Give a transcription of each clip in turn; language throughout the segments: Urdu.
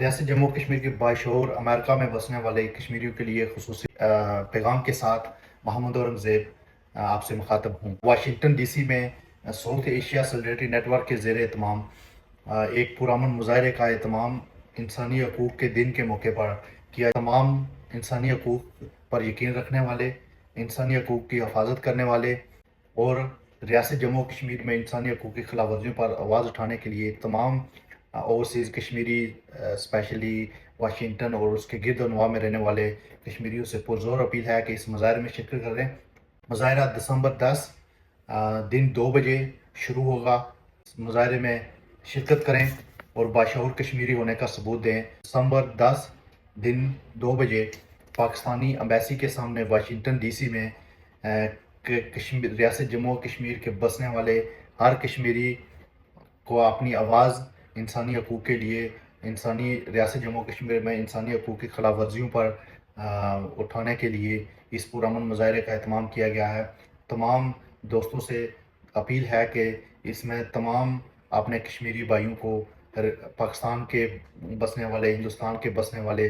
ریاست جموں کشمیر کے باشعور امریکہ میں بسنے والے کشمیریوں کے لیے خصوصی پیغام کے ساتھ محمد اورنگزیب آپ سے مخاطب ہوں۔ واشنگٹن ڈی سی میں ساؤتھ ایشیا سولیڈریٹی نیٹ ورک کے زیر اہتمام ایک پرامن مظاہرے کا اہتمام انسانی حقوق کے دن کے موقع پر کیا۔ تمام انسانی حقوق پر یقین رکھنے والے، انسانی حقوق کی حفاظت کرنے والے اور ریاست جموں کشمیر میں انسانی حقوق کی خلاف ورزیوں پر آواز اٹھانے کے لیے تمام اوورسیز کشمیری اسپیشلی واشنگٹن اور اس کے گرد و نواح میں رہنے والے کشمیریوں سے پرزور اپیل ہے کہ اس مظاہرے میں شرکت کریں۔ مظاہرہ دسمبر 10 دن 2 بجے شروع ہوگا۔ اس مظاہرے میں شرکت کریں اور باشعور کشمیری ہونے کا ثبوت دیں۔ دسمبر 10 دن 2 بجے پاکستانی امبیسی کے سامنے واشنگٹن ڈی سی میں ریاست جموں کشمیر کے بسنے والے ہر کشمیری کو اپنی آواز انسانی حقوق کے لیے، ریاست جموں کشمیر میں انسانی حقوق کی خلاف ورزیوں پر اٹھانے کے لیے اس پرامن مظاہرے کا اہتمام کیا گیا ہے۔ تمام دوستوں سے اپیل ہے کہ اس میں تمام اپنے کشمیری بھائیوں کو، پاکستان کے بسنے والے، ہندوستان کے بسنے والے،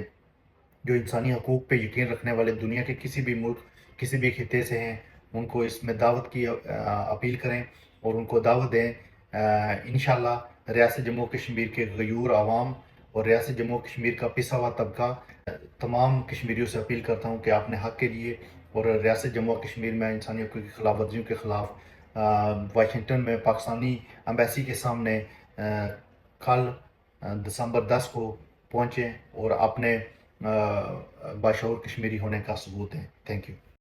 جو انسانی حقوق پہ یقین رکھنے والے دنیا کے کسی بھی ملک، کسی بھی خطے سے ہیں، ان کو اس میں دعوت کی اپیل کریں اور ان کو دعوت دیں۔ انشاءاللہ ریاست جموں کشمیر کے غیور عوام اور ریاست جموں کشمیر کا پسا ہوا طبقہ تمام کشمیریوں سے اپیل کرتا ہوں کہ اپنے حق کے لیے اور ریاست جموں کشمیر میں انسانی حقوق کی خلاف ورزیوں کے خلاف واشنگٹن میں پاکستانی امبیسی کے سامنے کل دسمبر 10 کو پہنچیں اور اپنے باشعور کشمیری ہونے کا ثبوت دیں۔ Thank you.